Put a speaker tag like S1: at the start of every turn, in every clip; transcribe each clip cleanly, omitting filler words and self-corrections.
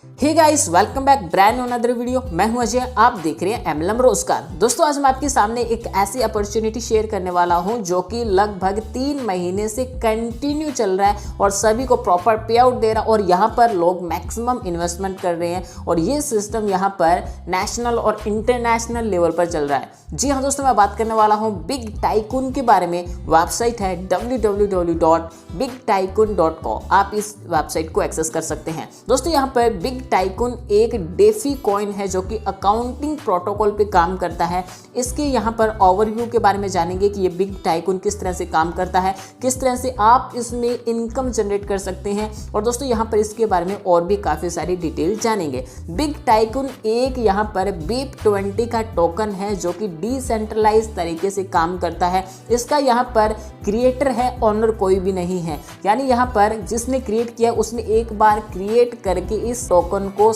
S1: हे guys, welcome back brand new another video. मैं हूं अजय, आप देख रहे हैं एमएलएम रोजगार। दोस्तों, आज मैं आपके सामने एक ऐसी अपॉर्चुनिटी शेयर करने वाला हूं जो कि लगभग 3 महीने से कंटिन्यू चल रहा है और सभी को प्रॉपर पे आउट दे रहा है और यहां पर लोग मैक्सिमम इन्वेस्टमेंट कर रहे हैं और ये सिस्टम यहां पर नेशनल और इंटरनेशनल लेवल पर चल रहा है। जी हाँ दोस्तों, मैं बात करने वाला हूँ बिग टाइकून के बारे में। वेबसाइट है www.bigtycoon.com। आप इस वेबसाइट को एक्सेस कर सकते हैं। दोस्तों, यहाँ पर बिग टाइकून एक डेफी कॉइन है जो कि अकाउंटिंग प्रोटोकॉल पे काम करता है। इसके यहाँ पर ओवरव्यू के बारे में जानेंगे कि ये बिग टाइकून किस तरह से काम करता है, किस तरह से आप इसमें इनकम जनरेट कर सकते हैं और दोस्तों यहाँ पर इसके बारे में और भी काफ़ी सारी डिटेल जानेंगे। बिग टाइकून एक यहाँ पर BIP20 का टोकन है जो कि डिसेंट्रलाइज तरीके से काम करता है। इसका यहाँ पर क्रिएटर है, ऑनर कोई भी नहीं है। यानी यहाँ पर जिसने क्रिएट किया उसने एक बार क्रिएट करके इस टोकन को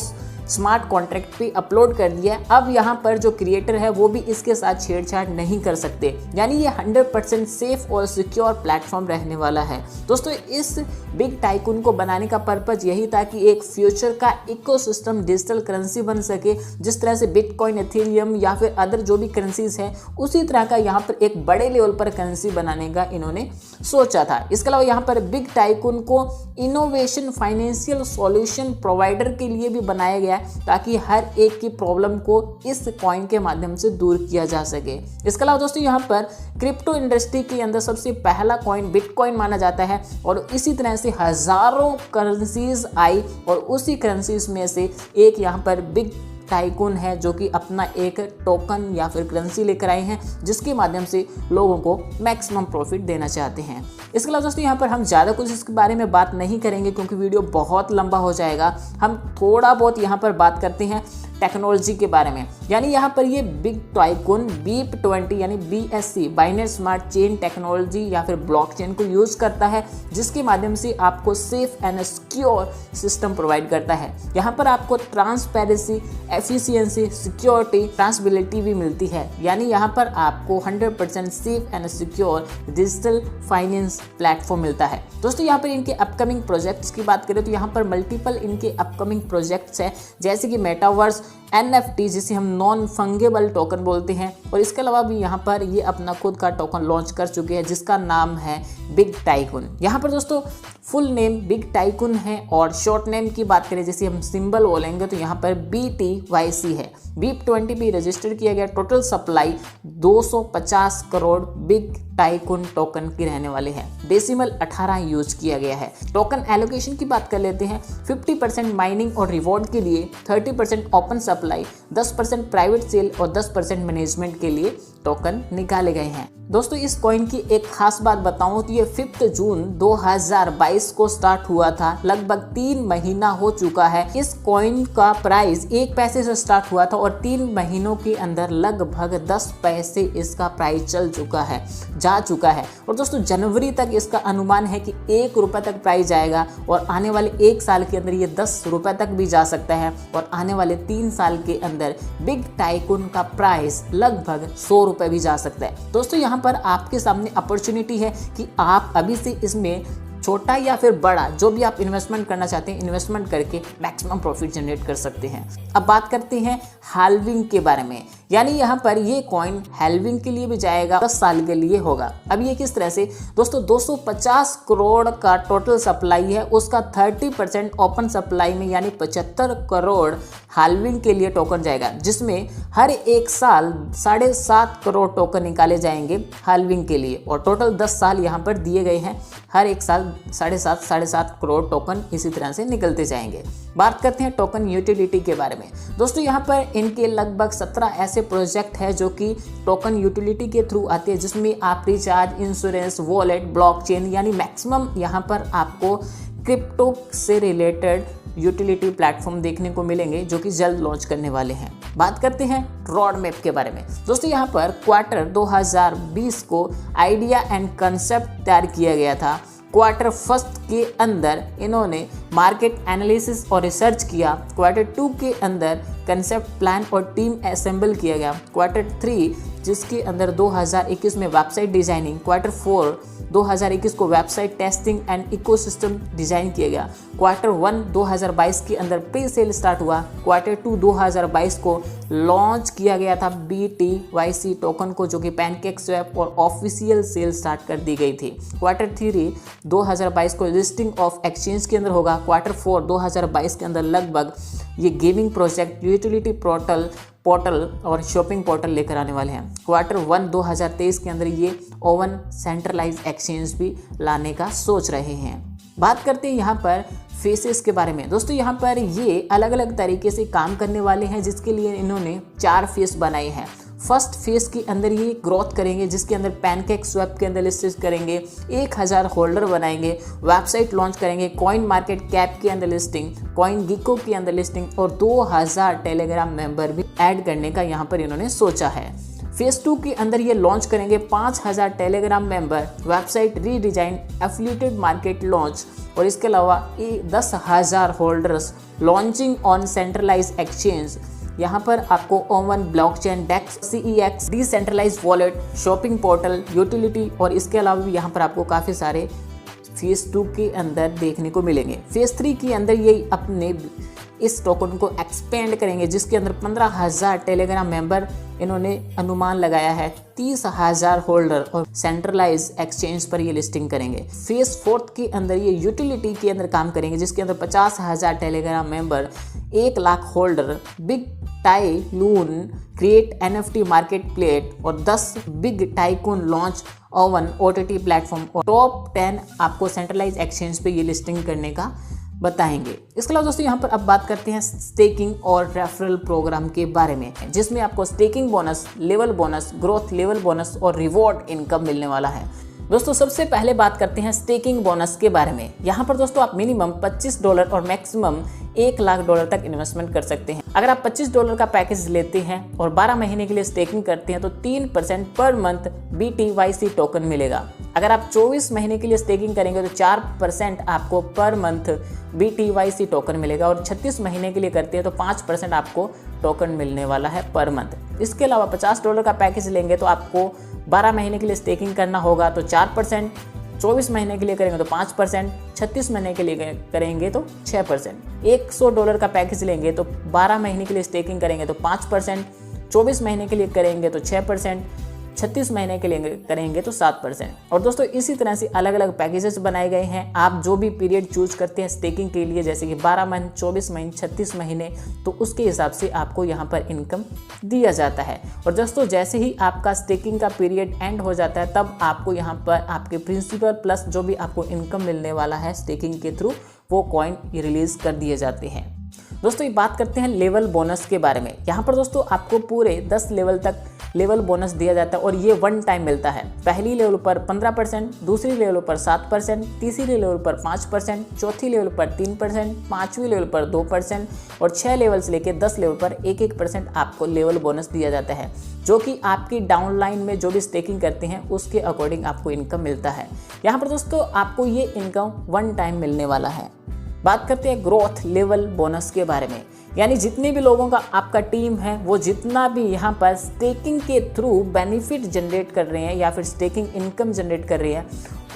S1: स्मार्ट कॉन्ट्रैक्ट पे अपलोड कर दिया। अब यहाँ पर जो क्रिएटर है वो भी इसके साथ छेड़छाड़ नहीं कर सकते। यानी ये 100% सेफ और सिक्योर प्लेटफॉर्म रहने वाला है। दोस्तों, इस बिग टाइकून को बनाने का पर्पज यही था कि एक फ्यूचर का इकोसिस्टम डिजिटल करेंसी बन सके। जिस तरह से बिटकॉइन, एथेरियम या फिर अदर जो भी करेंसीज हैं, उसी तरह का यहाँ पर एक बड़े लेवल पर करेंसी बनाने का इन्होंने सोचा था। इसके अलावा यहाँ पर बिग टाइकून को इनोवेशन फाइनेंशियल सॉल्यूशन प्रोवाइडर के लिए भी बनाया गया ताकि हर एक की प्रॉब्लम को इस कॉइन के माध्यम से दूर किया जा सके। इसके अलावा दोस्तों, यहाँ पर क्रिप्टो इंडस्ट्री के अंदर सबसे पहला कॉइन बिटकॉइन माना जाता है और इसी तरह से हजारों करेंसीज आई और उसी करेंसीज में से एक यहाँ पर बिग टाइकून है जो कि अपना एक टोकन या फिर करेंसी लेकर आए हैं जिसके माध्यम से लोगों को मैक्सिमम प्रॉफिट देना चाहते हैं। इसके अलावा दोस्तों, यहाँ पर हम ज़्यादा कुछ इसके बारे में बात नहीं करेंगे क्योंकि वीडियो बहुत लंबा हो जाएगा। हम थोड़ा बहुत यहाँ पर बात करते हैं टेक्नोलॉजी के बारे में। यानी यहाँ पर ये बिग टाइकून BIP20 यानी BSC binary smart chain technology या फिर ब्लॉकचेन को यूज करता है जिसके माध्यम से आपको safe and secure system provide करता है। यहाँ पर आपको ट्रांसपेरेंसी, एफिशिएंसी, सिक्योरिटी, ट्रांसबिलिटी भी मिलती है। यानी यहाँ पर आपको 100% safe and secure digital finance platform मिलता है। दोस्तों, यहाँ पर इनके अपकमिंग प्रोजेक्ट्स की बात करें तो यहाँ पर मल्टीपल इनके अपकमिंग प्रोजेक्ट्स हैं जैसे कि मेटावर्स, NFT जिसे हम नॉन फंगेबल टोकन बोलते हैं और इसके अलावा भी यहाँ पर ये अपना खुद का टोकन लॉन्च कर चुके हैं जिसका नाम है बिग टाइकून। यहाँ पर दोस्तों फुल नेम बिग टाइकून है और शॉर्ट नेम की बात करें जैसे हम सिंबल बोलेंगे तो यहाँ पर BTYC है। BIP20 भी रजिस्टर किया गया। Total supply 250 crore big tycoon token की रहने वाले हैं। डेसिमल 18 यूज किया गया है। टोकन एलोकेशन की बात कर लेते हैं। 50% माइनिंग और रिवॉर्ड के लिए, 30% ओपन सप्लाई, 10% प्राइवेट सेल और 10% मैनेजमेंट के लिए टोकन निकाले गए हैं। दोस्तों, इस कॉइन की एक खास बात बताऊं तो ये 5 जून 2022 को स्टार्ट हुआ था। लगभग 3 महीना हो चुका है। इस कॉइन का प्राइस 1 पैसे से स्टार्ट हुआ था और 3 महीनों के अंदर लगभग 10 पैसे इसका प्राइस जा चुका है। और दोस्तों, जनवरी तक इसका अनुमान है कि 1 रुपये तक प्राइस जाएगा और आने वाले 1 साल के अंदर ये 10 रुपये तक भी जा सकता है और आने वाले 3 साल के अंदर बिग टाइकून का प्राइस लगभग 100 रुपये भी जा सकता है। दोस्तों, यहाँ पर आपके सामने अपॉर्चुनिटी है कि आप अभी से इसमें छोटा या फिर बड़ा जो भी आप इन्वेस्टमेंट करना चाहते हैं, इन्वेस्टमेंट करके मैक्सिमम प्रॉफिट जनरेट कर सकते हैं। अब बात करते हैं हाल्विंग के बारे में। यानी यहाँ पर ये कॉइन हाल्विंग के लिए भी जाएगा, 10 साल के लिए होगा। अब ये किस तरह से दोस्तों, 250 करोड़ का टोटल सप्लाई है, उसका 30% ओपन सप्लाई में यानी 75 करोड़ हाल्विंग के लिए टोकन जाएगा जिसमें हर एक साल 7.5 करोड़ टोकन निकाले जाएंगे हाल्विंग के लिए और टोटल 10 साल यहाँ पर दिए गए हैं। हर एक साल 7.5 करोड़ टोकन इसी तरह से निकलते जाएंगे। बात करते हैं टोकन यूटिलिटी के बारे में। दोस्तों, यहाँ पर इनके लगभग 17 ऐसे प्रोजेक्ट है जो कि टोकन यूटिलिटी के थ्रू आते हैं जिसमें आप रिचार्ज, इंश्योरेंस, वॉलेट, ब्लॉकचेन यानी मैक्सिमम यहाँ पर आपको क्रिप्टो से रिलेटेड यूटिलिटी प्लेटफॉर्म देखने को मिलेंगे जो कि जल्द लॉन्च करने वाले हैं। बात करते हैं रोड मैप के बारे में। दोस्तों, यहाँ पर क्वार्टर 2020 को आइडिया एंड कंसेप्ट तैयार किया गया था। क्वार्टर फर्स्ट के अंदर इन्होंने मार्केट एनालिसिस और रिसर्च किया। क्वार्टर 2 के अंदर कंसेप्ट प्लान और टीम असेंबल किया गया। क्वार्टर 3 जिसके अंदर 2021 में वेबसाइट डिजाइनिंग, क्वार्टर 4 2021 को website testing and ecosystem design किया गया, क्वार्टर 1 2022 के अंदर प्री सेल स्टार्ट हुआ, क्वार्टर 2 2022 को लॉन्च किया गया था BTYC टोकन को, जो कि पैनकेकस्वैप और ऑफिशियल सेल स्टार्ट कर दी गई थी। क्वार्टर 3 2022 को लिस्टिंग ऑफ एक्सचेंज के अंदर होगा, क्वार्टर 4 2022 के अंदर लगभग ये गेमिंग प्रोजेक्ट, यूटिलिटी पोर्टल और शॉपिंग पोर्टल लेकर आने वाले हैं। क्वार्टर 1 2023 के अंदर ये ओवन सेंट्रलाइज एक्सचेंज भी लाने का सोच रहे हैं। बात करते हैं यहाँ पर फेसेस के बारे में। दोस्तों यहाँ पर ये अलग अलग तरीके से काम करने वाले हैं, जिसके लिए इन्होंने 4 फेस बनाए हैं। फर्स्ट फेस के अंदर ये ग्रोथ करेंगे, जिसके अंदर पैनकेकस्वैप के अंदर लिस्ट करेंगे, 1000 होल्डर बनाएंगे, वेबसाइट लॉन्च करेंगे, कॉइन मार्केट कैप के अंदर लिस्टिंग, कॉइन गिको के अंदर लिस्टिंग और 2000 टेलीग्राम मेंबर भी ऐड करने का यहाँ पर इन्होंने सोचा है। फेज 2 के अंदर ये लॉन्च करेंगे 5000 Telegram member, website redesign, affiliated market launch और इसके अलावा 10,000 holders, launching on centralise exchange. यहाँ पर आपको ओवन, blockchain, DEX, CEX, decentralise wallet, shopping portal, utility और इसके अलावा भी यहाँ पर आपको काफ़ी सारे फेज 2 के अंदर देखने को मिलेंगे। फेज 3 के अंदर ये अपने इस टोकन को एक्सपेंड करेंगे, जिसके अंदर 15,000 टेलीग्राम मेंबर इन्होंने अनुमान लगाया है, 30,000 होल्डर और सेंट्रलाइज एक्सचेंज पर ये लिस्टिंग करेंगे। फेज 4 के अंदर ये यूटिलिटी के अंदर काम करेंगे, जिसके अंदर 50,000 Telegram member, 1 lakh holder, big tycoon create NFT market plate और 10 big tycoon launch oven OTT platform और टॉप 10 आपको सेंट्रलाइज एक्सचेंज पे ये लिस्टिंग करने का बताएंगे। इसके अलावा दोस्तों यहाँ पर अब बात करते हैं स्टेकिंग और रेफरल प्रोग्राम के बारे में, जिसमें आपको staking bonus, level bonus, growth level bonus और रिवॉर्ड इनकम मिलने वाला है। दोस्तों सबसे पहले बात करते हैं स्टेकिंग बोनस के बारे में। यहाँ पर दोस्तों आप मिनिमम $25 और मैक्सिमम $1 लाख तक इन्वेस्टमेंट कर सकते हैं। अगर आप $25 का पैकेज लेते हैं और 12 महीने के लिए स्टेकिंग करते हैं तो 3% पर मंथ BTYC टोकन मिलेगा। अगर आप 24 महीने के लिए स्टेकिंग करेंगे तो 4% आपको पर मंथ BTYC टोकन मिलेगा और 36 महीने के लिए करते हैं तो 5% आपको टोकन मिलने वाला है पर मंथ। इसके अलावा $50 का पैकेज लेंगे तो आपको 12 महीने के लिए स्टेकिंग करना होगा तो 4%, 24 महीने के लिए करेंगे तो 5%, 36 महीने के लिए करेंगे तो 6%। $100 का पैकेज लेंगे तो 12 महीने के लिए स्टेकिंग करेंगे तो 5%, 24 महीने के लिए करेंगे तो 6%, 36 महीने के लिए करेंगे तो 7%। और दोस्तों इसी तरह से अलग अलग पैकेजेस बनाए गए हैं। आप जो भी पीरियड चूज करते हैं स्टेकिंग के लिए, जैसे कि 12 महीने, 24 महीने, 36 महीने, तो उसके हिसाब से आपको यहाँ पर इनकम दिया जाता है। और दोस्तों जैसे ही आपका स्टेकिंग का पीरियड एंड हो जाता है तब आपको यहाँ पर आपके प्रिंसिपल प्लस जो भी आपको इनकम मिलने वाला है स्टेकिंग के थ्रू, वो कॉइन रिलीज कर दिए जाते हैं। दोस्तों ये बात करते हैं लेवल बोनस के बारे में। यहाँ पर दोस्तों आपको पूरे 10 लेवल तक लेवल बोनस दिया जाता है और ये 1 टाइम मिलता है। पहली लेवल पर 15%, दूसरी लेवल पर 7%, तीसरी लेवल पर 5%, चौथी लेवल पर 3%, 5वीं लेवल पर 2% और 6 लेवल से लेकर 10 लेवल पर 1-1% आपको लेवल बोनस दिया जाता है, जो कि आपकी डाउनलाइन में जो भी स्टेकिंग करते हैं उसके अकॉर्डिंग आपको इनकम मिलता है। यहाँ पर दोस्तों आपको ये इनकम 1 टाइम मिलने वाला है। बात करते हैं ग्रोथ लेवल बोनस के बारे में, यानी जितने भी लोगों का आपका टीम है वो जितना भी यहाँ पर स्टेकिंग के थ्रू बेनिफिट जनरेट कर रहे हैं या फिर स्टेकिंग इनकम जनरेट कर रहे हैं,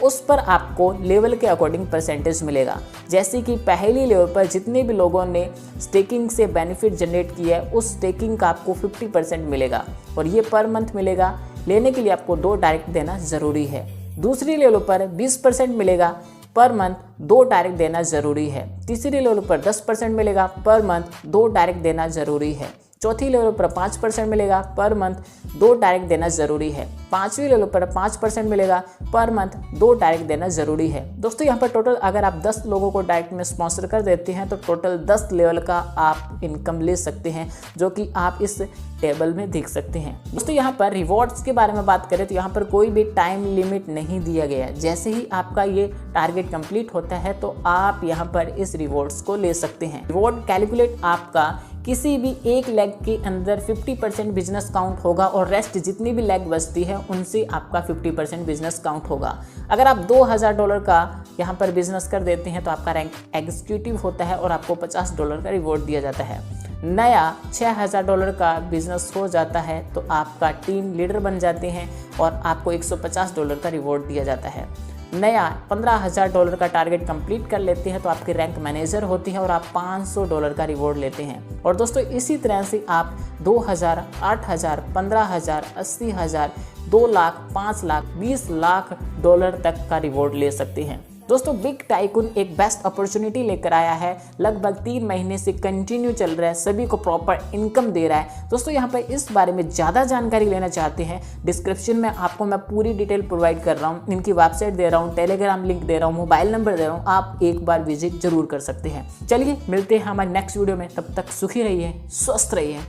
S1: उस पर आपको लेवल के अकॉर्डिंग परसेंटेज मिलेगा। जैसे कि पहली लेवल पर जितने भी लोगों ने स्टेकिंग से बेनिफिट जनरेट किया है उस स्टेकिंग का आपको 50% मिलेगा और ये पर मंथ मिलेगा। लेने के लिए आपको 2 डायरेक्ट देना ज़रूरी है। दूसरी लेवल पर 20% मिलेगा पर मंथ, 2 डायरेक्ट देना ज़रूरी है। तीसरी लेवल पर 10% मिलेगा पर मंथ, 2 डायरेक्ट देना ज़रूरी है। चौथी लेवल पर 5% मिलेगा पर मंथ, 2 डायरेक्ट देना ज़रूरी है। 5वीं लेवल पर 5% मिलेगा पर मंथ, 2 डायरेक्ट देना ज़रूरी है। दोस्तों यहाँ पर टोटल अगर आप 10 लोगों को डायरेक्ट में स्पॉन्सर कर देते हैं तो टोटल 10 लेवल का आप इनकम ले सकते हैं, जो कि आप इस टेबल में देख सकते हैं। दोस्तों यहाँ पर रिवॉर्ड्स के बारे में बात करें तो यहाँ पर कोई भी टाइम लिमिट नहीं दिया गया है। जैसे ही आपका ये टारगेट कंप्लीट होता है तो आप यहाँ पर इस रिवॉर्ड्स को ले सकते हैं। रिवॉर्ड कैलकुलेट आपका किसी भी एक लेग के अंदर 50% बिजनेस काउंट होगा और रेस्ट जितनी भी लेग बचती है उनसे आपका 50% बिजनेस काउंट होगा। अगर आप $2000 का यहाँ पर बिजनेस कर देते हैं तो आपका रैंक एग्जीक्यूटिव होता है और आपको $50 का रिवॉर्ड दिया जाता है। नया $6000 का बिजनेस हो जाता है तो आपका टीम लीडर बन जाते हैं और आपको $150 का रिवॉर्ड दिया जाता है। नया $15000 का टारगेट कंप्लीट कर लेते हैं तो आपकी रैंक मैनेजर होती है और आप $500 का रिवॉर्ड लेते हैं। और दोस्तों इसी तरह से आप 2000, 8000, 15000, 80000, 2 लाख, 5 लाख, 20 लाख डॉलर तक का रिवॉर्ड ले सकते हैं। दोस्तों बिग टाइकून एक बेस्ट अपॉर्चुनिटी लेकर आया है, लगभग 3 महीने से कंटिन्यू चल रहा है, सभी को प्रॉपर इनकम दे रहा है। दोस्तों यहाँ पर इस बारे में ज़्यादा जानकारी लेना चाहते हैं, डिस्क्रिप्शन में आपको मैं पूरी डिटेल प्रोवाइड कर रहा हूँ, इनकी वेबसाइट दे रहा हूँ, टेलीग्राम लिंक दे रहा हूँ, मोबाइल नंबर दे रहा हूँ, आप एक बार विजिट जरूर कर सकते हैं। चलिए मिलते हैं हमारे नेक्स्ट वीडियो में, तब तक सुखी रहिए, स्वस्थ रहिए,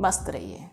S1: मस्त रहिए।